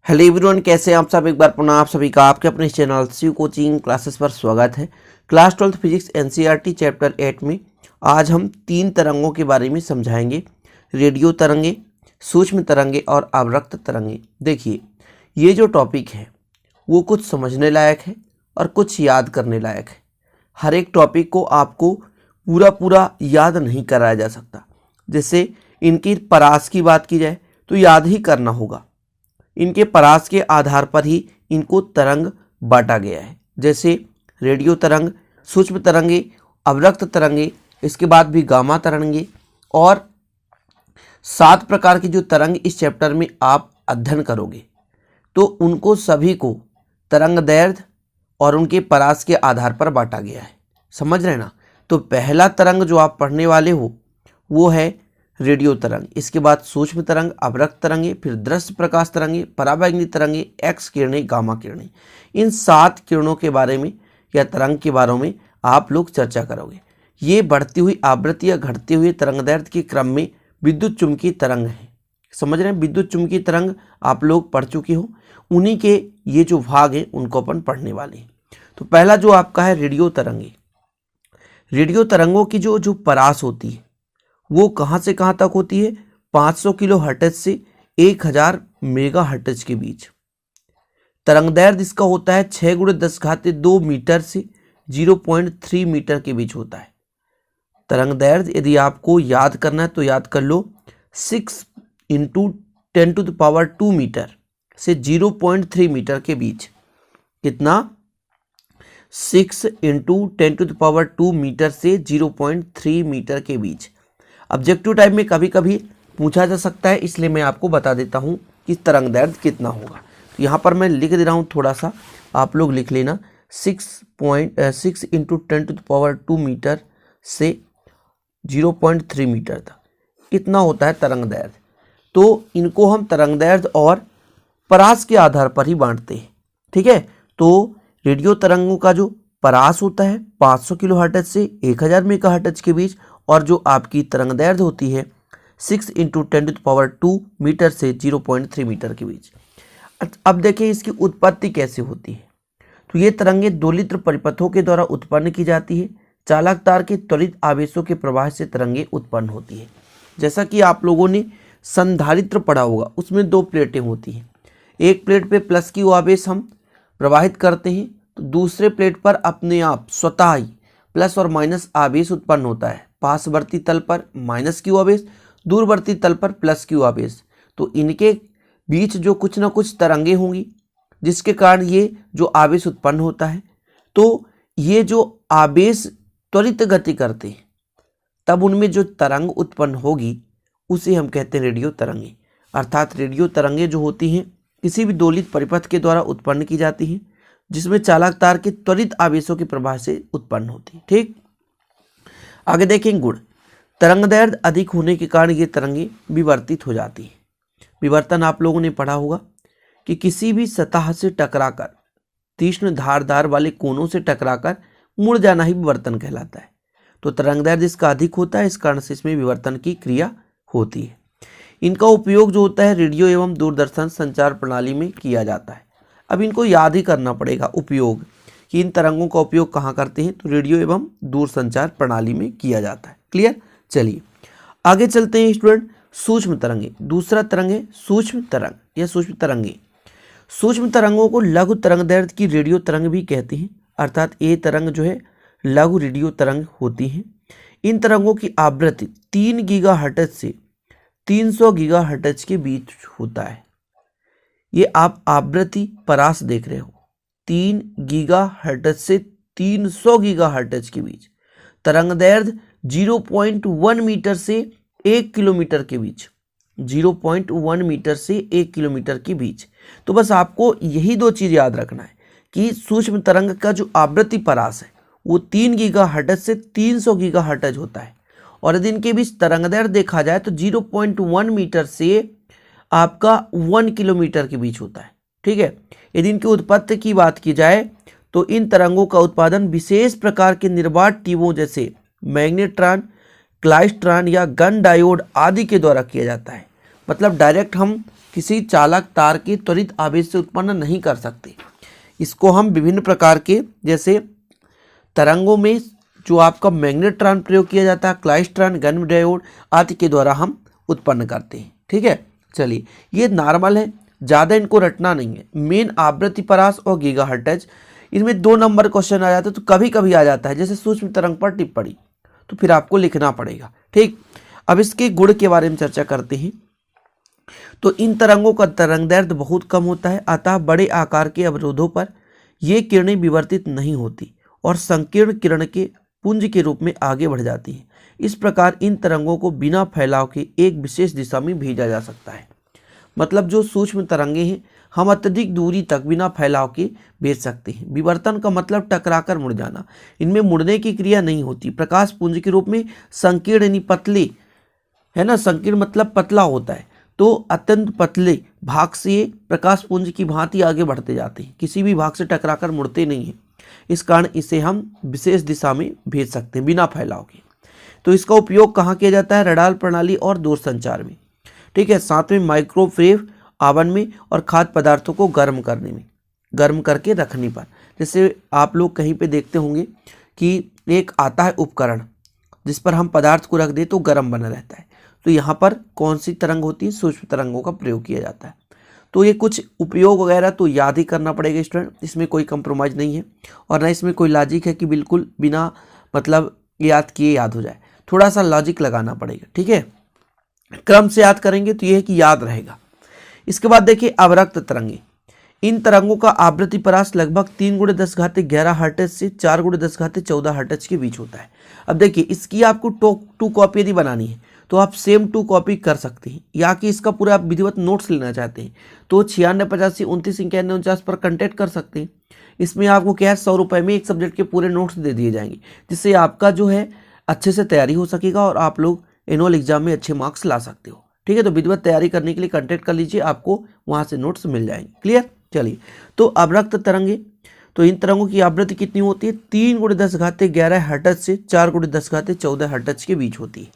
Hello everyone, कैसे हैं आप सब। एक बार पुनः आप सभी का आपके अपने चैनल शिव कोचिंग क्लासेस पर स्वागत है। क्लास 12 फिजिक्स एनसीईआरटी चैप्टर 8 में आज हम 3 तरंगों के बारे में समझाएंगे। रेडियो तरंगे, सूक्ष्म तरंगे और अवरक्त तरंगे। देखिए, ये जो टॉपिक है वो कुछ समझने लायक है और कुछ याद करने लायक है। हर एक टॉपिक को आपको पूरा याद नहीं कराया जा सकता। जैसे इनकी परास की बात की जाए तो याद ही करना होगा। इनके परास के आधार पर ही इनको तरंग बांटा गया है। जैसे रेडियो तरंग, सूक्ष्म तरंगे, अवरक्त तरंगे, इसके बाद भी गामा तरंगे और 7 प्रकार की जो तरंग इस चैप्टर में आप अध्ययन करोगे तो उनको सभी को तरंग दैर्ध्य और उनके परास के आधार पर बांटा गया है। समझ रहे ना। तो पहला तरंग जो आप पढ़ने वाले हो वो है रेडियो तरंग, इसके बाद सूक्ष्म तरंग, अवरक्त तरंगे, फिर दृश्य प्रकाश तरंगे, पराबैंगनी तरंगे, एक्स किरणें, गामा किरणें। इन 7 किरणों के बारे में या तरंग के बारे में आप लोग चर्चा करोगे। ये बढ़ती हुई आवृत्ति या घटते हुए तरंगदैर्ध्य के क्रम में विद्युत चुम्बकीय तरंग है। समझ रहे हैं। विद्युत चुम्बकीय तरंग आप लोग पढ़ चुके हो। उन्हीं के ये जो भाग हैं उनको अपन पढ़ने वाले हैं। तो पहला जो आपका है रेडियो तरंगे। रेडियो तरंगों की जो परास होती है वो कहाँ से कहाँ तक होती है? 500 किलो हर्ट्ज से 1000 मेगा हर्ट्ज के बीच। तरंगदैर्ध्य इसका होता है 6 × 10⁻² मीटर से 0.3 मीटर के बीच होता है। तरंगदैर्ध्य यदि आपको याद करना है तो याद कर लो 6 × 10⁻² मीटर से 0.3 मीटर के बीच। कितना? 6 × 10⁻² मीटर से 0.3 मीटर के बीच। ऑब्जेक्टिव टाइप में कभी कभी पूछा जा सकता है, इसलिए मैं आपको बता देता हूं कि तरंगदैर्ध्य कितना होगा। तो यहाँ पर मैं लिख दे रहा हूं, थोड़ा सा आप लोग लिख लेना। 6 × 10⁻² मीटर से 0.3 मीटर तक कितना होता है तरंगदैर्ध्य। तो इनको हम तरंगदैर्ध्य और परास के आधार पर ही बांटते हैं। ठीक है। तो रेडियो तरंगों का जो परास होता है 500 किलो हर्ट्ज से 1000 मेगा हर्ट्ज के बीच, और जो आपकी तरंगदैर्ध्य होती है 6 × 10⁻² मीटर से 0.3 मीटर के बीच। अब देखिए इसकी उत्पत्ति कैसे होती है। तो ये तरंगे दोलित्र परिपथों के द्वारा उत्पन्न की जाती है। चालक तार के त्वरित आवेशों के प्रवाह से तरंगे उत्पन्न होती है। जैसा कि आप लोगों ने संधारित्र पढ़ा होगा, उसमें 2 प्लेटें होती हैं। एक प्लेट पे प्लस क्यू आवेश हम प्रवाहित करते हैं, तो दूसरे प्लेट पर अपने आप स्वतः ही प्लस और माइनस आवेश उत्पन्न होता है। पासवर्ती तल पर माइनस क्यू आवेश, दूरवर्ती तल पर प्लस क्यू आवेश। तो इनके बीच जो कुछ ना कुछ तरंगे होंगी जिसके कारण ये जो आवेश उत्पन्न होता है, तो ये जो आवेश त्वरित गति करते हैं तब उनमें जो तरंग उत्पन्न होगी उसे हम कहते हैं रेडियो तरंगे। अर्थात रेडियो तरंगे जो होती हैं किसी भी दोलित परिपथ के द्वारा उत्पन्न की जाती हैं, जिसमें चालक तार के त्वरित आवेशों के प्रवाह से उत्पन्न होती है। ठीक। आगे देखेंगे गुण। तरंगदैर्ध्य अधिक होने के कारण ये तरंगे विवर्तित हो जाती हैं। विवर्तन आप लोगों ने पढ़ा होगा कि किसी भी सतह से टकराकर, तीक्ष्ण धारदार वाले कोनों से टकराकर मुड़ जाना ही विवर्तन कहलाता है। तो तरंगदैर्ध्य इसका अधिक होता है, इस कारण से इसमें विवर्तन की क्रिया होती है। इनका उपयोग जो होता है रेडियो एवं दूरदर्शन संचार प्रणाली में किया जाता है। अब इनको याद ही करना पड़ेगा उपयोग, कि इन तरंगों का उपयोग कहाँ करते हैं। तो रेडियो एवं दूरसंचार प्रणाली में किया जाता है। क्लियर। चलिए आगे चलते हैं स्टूडेंट। सूक्ष्म तरंगे, दूसरा तरंग है सूक्ष्म तरंग या सूक्ष्म तरंगे। सूक्ष्म तरंगों को लघु तरंगदैर्ध्य की रेडियो तरंग भी कहते हैं। अर्थात ये तरंग जो है लघु रेडियो तरंग होती हैं। इन तरंगों की आवृत्ति 3 गीगाहर्ट्ज से 300 गीगाहर्ट्ज के बीच होता है। ये आप आवृत्ति परास देख रहे हो, 3 गीगाहर्ट्ज से 300 गीगाहर्ट्ज के बीच। तरंगदैर्ध्य 0.1 मीटर से 1 किलोमीटर के बीच, 0.1 मीटर से 1 किलोमीटर के बीच। तो बस आपको यही 2 चीज़ याद रखना है कि सूक्ष्म तरंग का जो आवृत्ति परास है वो 3 गीगाहर्ट्ज से 300 गीगाहर्ट्ज होता है, और यदि इनके बीच तरंगदैर्ध्य देखा जाए तो 0.1 मीटर से आपका 1 किलोमीटर के बीच होता है। ठीक है। यदि इनकी उत्पत्ति की बात की जाए तो इन तरंगों का उत्पादन विशेष प्रकार के निर्वात ट्यूबों जैसे मैग्नेट्रॉन, क्लाइस्ट्रॉन या गन डायोड आदि के द्वारा किया जाता है। मतलब डायरेक्ट हम किसी चालक तार के त्वरित आवेश से उत्पन्न नहीं कर सकते। इसको हम विभिन्न प्रकार के जैसे तरंगों में जो आपका मैग्नेट्रॉन प्रयोग किया जाता है, क्लाइस्ट्रॉन, गन डायोड आदि के द्वारा हम उत्पन्न करते हैं। ठीक है, चलिए ये नॉर्मल है, ज़्यादा इनको रटना नहीं है। मेन आवृत्ति परास और गीगाहर्ट्ज, इनमें 2 नंबर क्वेश्चन आ जाता है, तो कभी कभी आ जाता है जैसे सूक्ष्म तरंग पर टिप्पणी, तो फिर आपको लिखना पड़ेगा। ठीक, अब इसके गुण के बारे में चर्चा करते हैं। तो इन तरंगों का तरंगदैर्ध्य बहुत कम होता है, अतः बड़े आकार के अवरोधों पर ये किरणें विवर्तित नहीं होती और संकीर्ण किरण के पुंज के रूप में आगे बढ़ जाती हैं। इस प्रकार इन तरंगों को बिना फैलाव के एक विशेष दिशा में भेजा जा सकता है। मतलब जो सूक्ष्म तरंगे हैं हम अत्यधिक दूरी तक बिना फैलाव के भेज सकते हैं। विवर्तन का मतलब टकराकर मुड़ जाना, इनमें मुड़ने की क्रिया नहीं होती। प्रकाश पुंज के रूप में संकीर्ण यानी पतले, है ना, संकीर्ण मतलब पतला होता है, तो अत्यंत पतले भाग से प्रकाश पुंज की भांति आगे बढ़ते जाते हैं, किसी भी भाग से टकराकर मुड़ते नहीं हैं। इस कारण इसे हम विशेष दिशा में भेज सकते हैं बिना फैलाव के। तो इसका उपयोग कहाँ किया जाता है? रडार प्रणाली और दूरसंचार में। ठीक है, साथ में माइक्रोवेव ओवन में और खाद्य पदार्थों को गर्म करने में, गर्म करके रखने पर। जैसे आप लोग कहीं पे देखते होंगे कि एक आता है उपकरण जिस पर हम पदार्थ को रख दें तो गर्म बना रहता है, तो यहाँ पर कौन सी तरंग होती है? सूक्ष्म तरंगों का प्रयोग किया जाता है। तो ये कुछ उपयोग वगैरह तो याद ही करना पड़ेगा स्टूडेंट, इसमें कोई कंप्रोमाइज़ नहीं है और ना इसमें कोई लॉजिक है कि बिल्कुल बिना मतलब याद किए याद हो जाए, थोड़ा सा लॉजिक लगाना पड़ेगा। ठीक है, क्रम से याद करेंगे तो ये है कि याद रहेगा। इसके बाद देखिए अवरक्त तरंगे। इन तरंगों का आवृत्ति परास लगभग 3 × 10⁻11 हर्ट्ज से 4 × 10⁻14 हर्ट्ज के बीच होता है। अब देखिए इसकी आपको 2 कॉपी यदि बनानी है तो आप सेम 2 कॉपी कर सकते हैं, या कि इसका पूरा आप विधिवत नोट्स लेना चाहते हैं तो 9685299149 पर कांटेक्ट कर सकते हैं। इसमें आपको क्या है 100 रुपये में एक सब्जेक्ट के पूरे नोट्स दे दिए जाएंगे, जिससे आपका जो है अच्छे से तैयारी हो सकेगा और आप लोग एनुअल एग्जाम में अच्छे मार्क्स ला सकते हो। ठीक है, तो विधिवत तैयारी करने के लिए कांटेक्ट कर लीजिए, आपको वहाँ से नोट्स मिल जाएंगे। क्लियर? चलिए, तो अवरक्त तरंगे, तो इन तरंगों की आवृत्ति कितनी होती है? 3 × 10⁻11 हर्ट्ज से 4 × 10⁻14 हर्ट्ज के बीच होती है।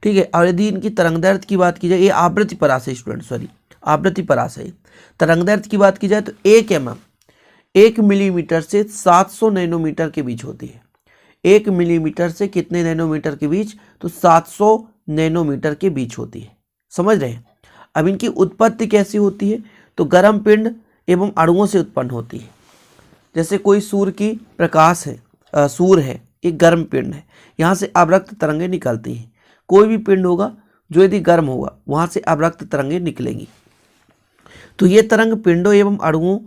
ठीक है, और यदि इनकी तरंगदैर्ध्य की बात की जाए, ये आवृत्ति परास है स्टूडेंट, सॉरी आवृत्ति परास है। तरंगदैर्ध्य की बात की जाए तो 1 mm 1 मिलीमीटर से 700 नैनोमीटर के बीच होती है। 1 मिलीमीटर से कितने नैनोमीटर के बीच? तो 700 नैनोमीटर के बीच होती है। समझ रहे हैं? अब इनकी उत्पत्ति कैसी होती है? तो गर्म पिंड एवं अणुओं से उत्पन्न होती है। जैसे कोई सूर्य की प्रकाश है, सूर्य है, एक गर्म पिंड है, यहाँ से अवरक्त तरंगें निकलती हैं। कोई भी पिंड होगा जो यदि गर्म होगा वहाँ से अवरक्त तरंगें निकलेंगी। तो ये तरंग पिंडों एवं अणुओं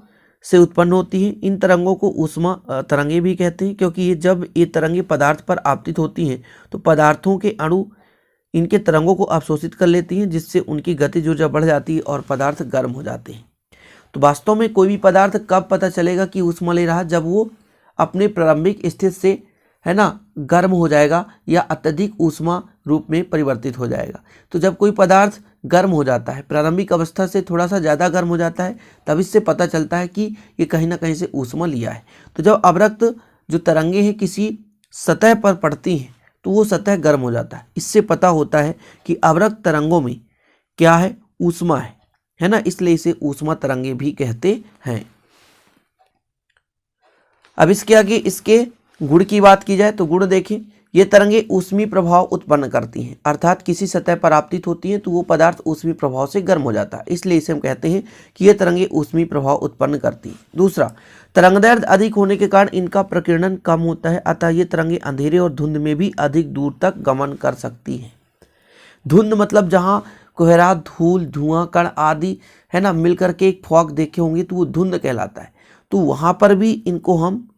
से उत्पन्न होती है। इन तरंगों को ऊष्मा तरंगें भी कहते हैं, क्योंकि ये जब ये तरंगें पदार्थ पर आपतित होती हैं तो पदार्थों के अणु इनके तरंगों को अवशोषित कर लेती हैं, जिससे उनकी गतिज ऊर्जा बढ़ जाती है और पदार्थ गर्म हो जाते हैं। तो वास्तव में कोई भी पदार्थ कब पता चलेगा कि ऊष्मा ले रहा? जब वो अपने प्रारंभिक स्थिति से, है ना, गर्म हो जाएगा या अत्यधिक ऊष्मा रूप में परिवर्तित हो जाएगा। तो जब कोई पदार्थ गर्म हो जाता है, प्रारंभिक अवस्था से थोड़ा सा ज़्यादा गर्म हो जाता है, तब इससे पता चलता है कि ये कहीं ना कहीं से ऊष्मा लिया है। तो जब अवरक्त जो तरंगे हैं किसी सतह पर पड़ती हैं तो वो सतह गर्म हो जाता है। इससे पता होता है कि अवरक्त तरंगों में क्या है? ऊष्मा है ना, इसलिए इसे ऊष्मा तरंगे भी कहते हैं। अब इसके आगे इसके गुण की बात की जाए तो गुण देखें, ये तरंगे ऊष्मीय प्रभाव उत्पन्न करती हैं, अर्थात किसी सतह पर आपतित होती हैं तो वो पदार्थ ऊष्मीय प्रभाव से गर्म हो जाता है, इसलिए इसे हम कहते हैं कि ये तरंगे ऊष्मीय प्रभाव उत्पन्न करती हैं। दूसरा, तरंगदैर्ध्य अधिक होने के कारण इनका प्रकीर्णन कम होता है, अतः ये तरंगे अंधेरे और धुंध में भी अधिक दूर तक गमन कर सकती हैं। धुंध मतलब जहाँ कोहरा, धूल, धुआं, कण आदि, है ना, मिलकर के एक फॉग देखे होंगे तो वो धुंध कहलाता है। तो वहाँ पर भी इनको हम,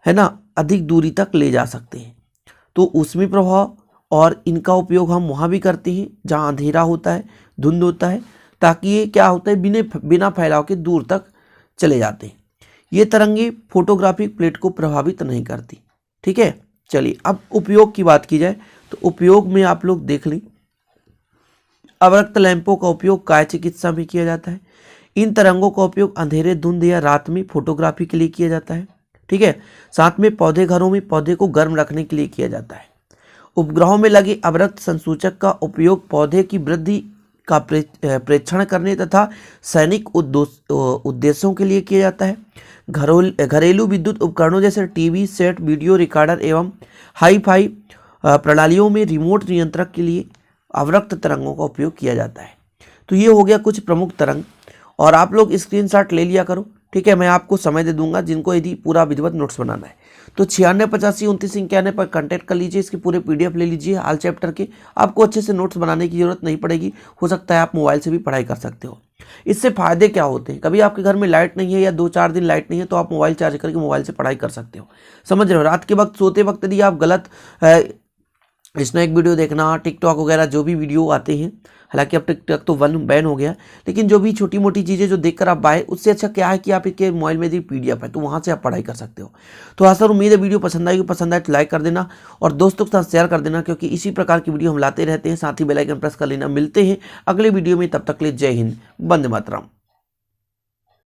है ना, अधिक दूरी तक ले जा सकते हैं। तो ऊष्मीय प्रभाव और इनका उपयोग हम वहाँ भी करते हैं जहाँ अंधेरा होता है, धुंध होता है, ताकि ये क्या होता है बिना फैलाव के दूर तक चले जाते हैं। ये तरंगे फोटोग्राफिक प्लेट को प्रभावित नहीं करती। ठीक है, चलिए अब उपयोग की बात की जाए तो उपयोग में आप लोग देख लें, अवरक्त लैंपों का उपयोग काय चिकित्सा में किया जाता है। इन तरंगों का उपयोग अंधेरे, धुंध या रात में फोटोग्राफी के लिए किया जाता है। ठीक है, साथ में पौधे घरों में पौधे को गर्म रखने के लिए किया जाता है। उपग्रहों में लगे अवरक्त संसूचक का उपयोग पौधे की वृद्धि का प्रेक्षण करने तथा सैनिक उद्देश्यों के लिए किया जाता है। घरेलू विद्युत उपकरणों जैसे टीवी सेट, वीडियो रिकॉर्डर एवं हाई फाई प्रणालियों में रिमोट नियंत्रक के लिए अवरक्त तरंगों का उपयोग किया जाता है। तो ये हो गया कुछ प्रमुख तरंग, और आप लोग स्क्रीनशॉट ले लिया करो, ठीक है। मैं आपको समय दे दूंगा जिनको यदि पूरा विधिवत नोट्स बनाना है तो 96 85 29 91 पर कांटेक्ट कर लीजिए। इसके पूरे PDF ले लीजिए हाल चैप्टर के, आपको अच्छे से नोट्स बनाने की जरूरत नहीं पड़ेगी। हो सकता है आप मोबाइल से भी पढ़ाई कर सकते हो। इससे फायदे क्या होते हैं, कभी आपके घर में लाइट नहीं है या 2-4 दिन लाइट नहीं है तो आप मोबाइल चार्ज करके मोबाइल से पढ़ाई कर सकते हो, समझ रहे हो। रात के वक्त सोते वक्त यदि आप गलत स्नैक वीडियो देखना, टिकटॉक वगैरह जो भी वीडियो आते हैं, हालांकि अब टिकटॉक तो बैन हो गया, लेकिन जो भी छोटी मोटी चीज़ें जो देखकर आप बाय, उससे अच्छा क्या है कि आप इसके मोबाइल में यदि PDF है तो वहाँ से आप पढ़ाई कर सकते हो। तो आशा उम्मीद है वीडियो पसंद आएगी, पसंद आए तो लाइक कर देना और दोस्तों के साथ शेयर कर देना, क्योंकि इसी प्रकार की वीडियो हम लाते रहते हैं। साथ ही बेल आइकन प्रेस कर लेना। मिलते हैं अगले वीडियो में, तब तक के लिए जय हिंद, वंदे मातरम।